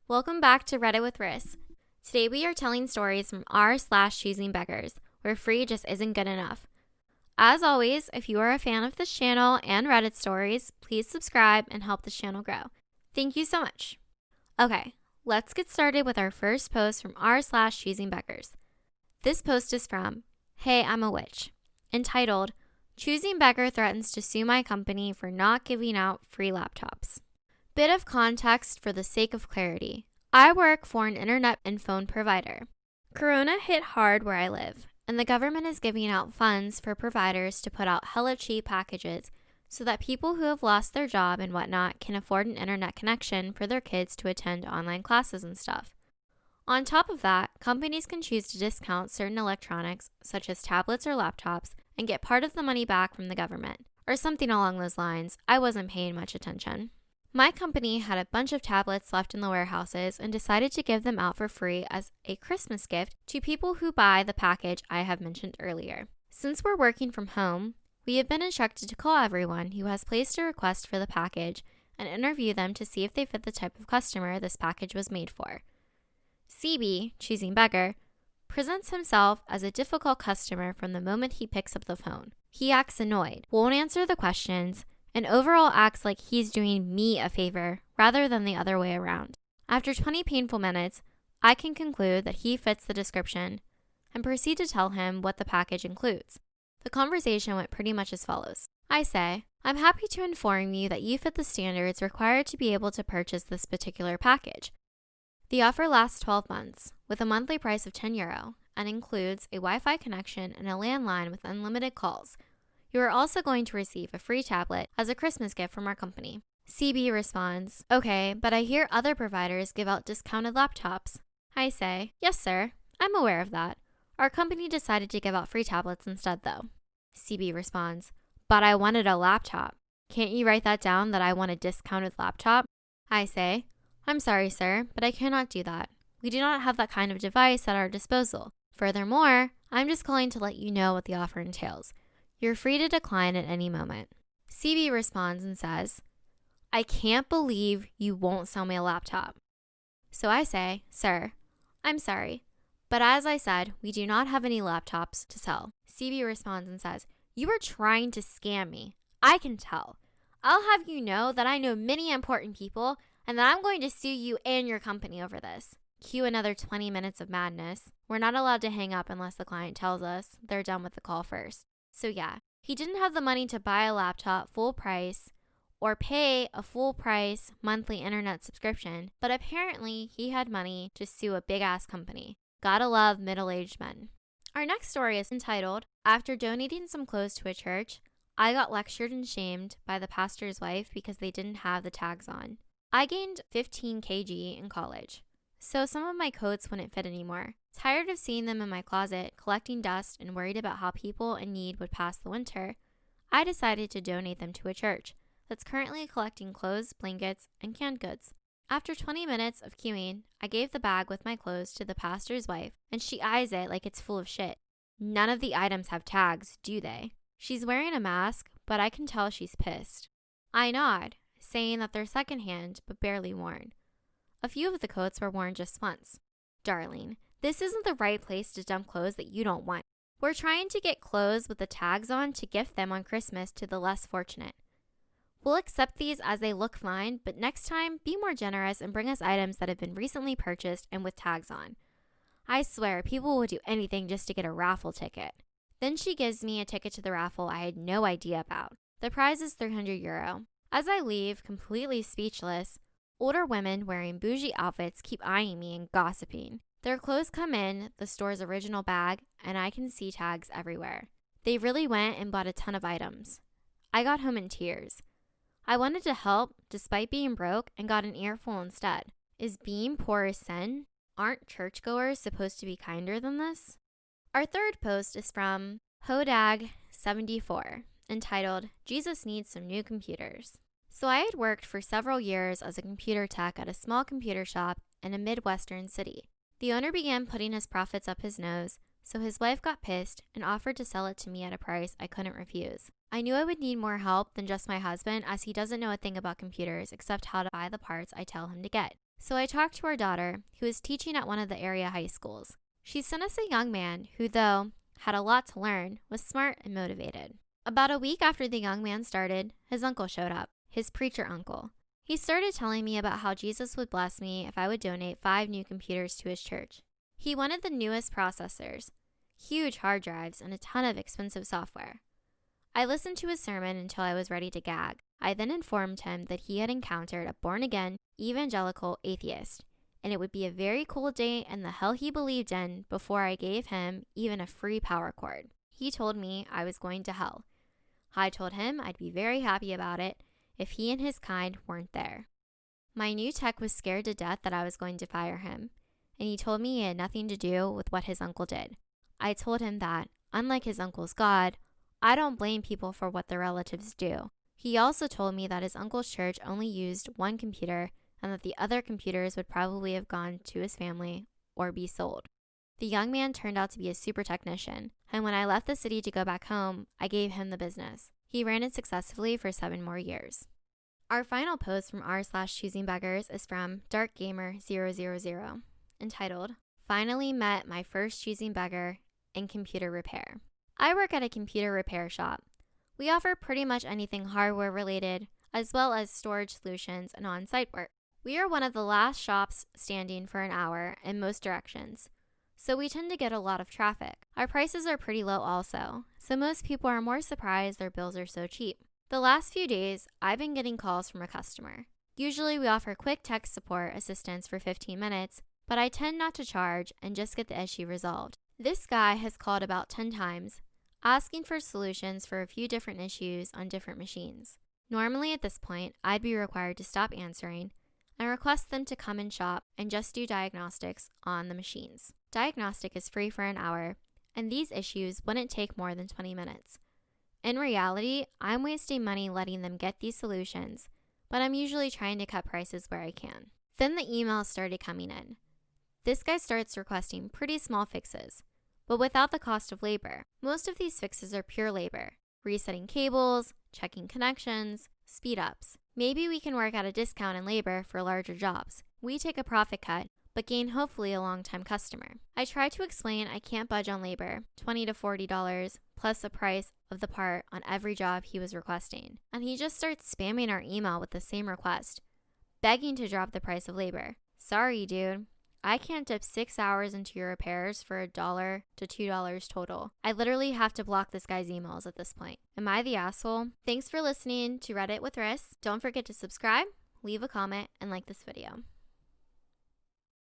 Welcome back to Reddit with Riss. Today we are telling stories from r/ChoosingBeggars, where free just isn't good enough. As always, if you are a fan of this channel and Reddit stories, please subscribe and help this channel grow. Thank you so much. Okay, let's get started with our first post from r/ChoosingBeggars. This post is from Hey, I'm a Witch, entitled, Choosing Beggar Threatens to Sue My Company for Not Giving Out Free Laptops. Bit of context for the sake of clarity. I work for an internet and phone provider. Corona hit hard where I live, and the government is giving out funds for providers to put out hella cheap packages so that people who have lost their job and whatnot can afford an internet connection for their kids to attend online classes and stuff. On top of that, companies can choose to discount certain electronics, such as tablets or laptops, and get part of the money back from the government, or something along those lines. I wasn't paying much attention. My company had a bunch of tablets left in the warehouses and decided to give them out for free as a Christmas gift to people who buy the package I have mentioned earlier. Since we're working from home, we have been instructed to call everyone who has placed a request for the package and interview them to see if they fit the type of customer this package was made for. CB, choosing beggar, presents himself as a difficult customer from the moment he picks up the phone. He acts annoyed, won't answer the questions, and overall acts like he's doing me a favor rather than the other way around. After 20 painful minutes, I can conclude that he fits the description and proceed to tell him what the package includes. The conversation went pretty much as follows. I say, I'm happy to inform you that you fit the standards required to be able to purchase this particular package. The offer lasts 12 months, with a monthly price of €10, and includes a Wi-Fi connection and a landline with unlimited calls. You are also going to receive a free tablet as a Christmas gift from our company. CB responds, okay, but I hear other providers give out discounted laptops. I say, yes sir, I'm aware of that. Our company decided to give out free tablets instead though. CB responds, but I wanted a laptop. Can't you write that down that I want a discounted laptop? I say, I'm sorry sir, but I cannot do that. We do not have that kind of device at our disposal. Furthermore, I'm just calling to let you know what the offer entails. You're free to decline at any moment. CB responds and says, I can't believe you won't sell me a laptop. So I say, sir, I'm sorry, but as I said, we do not have any laptops to sell. CB responds and says, you are trying to scam me. I can tell. I'll have you know that I know many important people and that I'm going to sue you and your company over this. Cue another 20 minutes of madness. We're not allowed to hang up unless the client tells us they're done with the call first. So yeah, he didn't have the money to buy a laptop full price or pay a full price monthly internet subscription, but apparently he had money to sue a big ass company. Gotta love middle-aged men. Our next story is entitled, After donating some clothes to a church, I got lectured and shamed by the pastor's wife because they didn't have the tags on. I gained 15 kg in college, so some of my coats wouldn't fit anymore. Tired of seeing them in my closet, collecting dust, and worried about how people in need would pass the winter, I decided to donate them to a church that's currently collecting clothes, blankets, and canned goods. After 20 minutes of queuing, I gave the bag with my clothes to the pastor's wife, and she eyes it like it's full of shit. None of the items have tags, do they? She's wearing a mask, but I can tell she's pissed. I nod, saying that they're secondhand, but barely worn. A few of the coats were worn just once. Darling, this isn't the right place to dump clothes that you don't want. We're trying to get clothes with the tags on to gift them on Christmas to the less fortunate. We'll accept these as they look fine, but next time, be more generous and bring us items that have been recently purchased and with tags on. I swear, people would do anything just to get a raffle ticket. Then she gives me a ticket to the raffle I had no idea about. The prize is €300. As I leave, completely speechless, older women wearing bougie outfits keep eyeing me and gossiping. Their clothes come in the store's original bag, and I can see tags everywhere. They really went and bought a ton of items. I got home in tears. I wanted to help, despite being broke, and got an earful instead. Is being poor a sin? Aren't churchgoers supposed to be kinder than this? Our third post is from Hodag74, entitled, Jesus Needs Some New Computers. So I had worked for several years as a computer tech at a small computer shop in a Midwestern city. The owner began putting his profits up his nose, so his wife got pissed and offered to sell it to me at a price I couldn't refuse. I knew I would need more help than just my husband, as he doesn't know a thing about computers except how to buy the parts I tell him to get. So I talked to our daughter, who is teaching at one of the area high schools. She sent us a young man who, though had a lot to learn, was smart and motivated. About a week after the young man started, his uncle showed up, his preacher uncle. He started telling me about how Jesus would bless me if I would donate 5 new computers to his church. He wanted the newest processors, huge hard drives, and a ton of expensive software. I listened to his sermon until I was ready to gag. I then informed him that he had encountered a born-again, evangelical atheist, and it would be a very cool day in the hell he believed in before I gave him even a free power cord. He told me I was going to hell. I told him I'd be very happy about it if he and his kind weren't there. My new tech was scared to death that I was going to fire him, and he told me he had nothing to do with what his uncle did. I told him that, unlike his uncle's God, I don't blame people for what their relatives do. He also told me that his uncle's church only used 1 computer and that the other computers would probably have gone to his family or be sold. The young man turned out to be a super technician, and when I left the city to go back home, I gave him the business. He ran it successfully for 7 more years. Our final post from r/ChoosingBeggars is from DarkGamer000, entitled, "Finally Met My First Choosing Beggar in Computer Repair." I work at a computer repair shop. We offer pretty much anything hardware related, as well as storage solutions and on-site work. We are one of the last shops standing for an hour in most directions, so we tend to get a lot of traffic. Our prices are pretty low also, so most people are more surprised their bills are so cheap. The last few days, I've been getting calls from a customer. Usually we offer quick tech support assistance for 15 minutes, but I tend not to charge and just get the issue resolved. This guy has called about 10 times, asking for solutions for a few different issues on different machines. Normally at this point, I'd be required to stop answering and request them to come in shop and just do diagnostics on the machines. Diagnostic is free for an hour, and these issues wouldn't take more than 20 minutes. In reality, I'm wasting money letting them get these solutions, but I'm usually trying to cut prices where I can. Then the emails started coming in. This guy starts requesting pretty small fixes, but without the cost of labor. Most of these fixes are pure labor: resetting cables, checking connections, speed ups. Maybe we can work out a discount in labor for larger jobs. We take a profit cut, but gain hopefully a long-time customer. I try to explain I can't budge on labor, $20 to $40, plus the price of the part on every job he was requesting. And he just starts spamming our email with the same request, begging to drop the price of labor. Sorry, dude. I can't dip 6 hours into your repairs for $1 to $2 total. I literally have to block this guy's emails at this point. Am I the asshole? Thanks for listening to Reddit with Riss. Don't forget to subscribe, leave a comment, and like this video.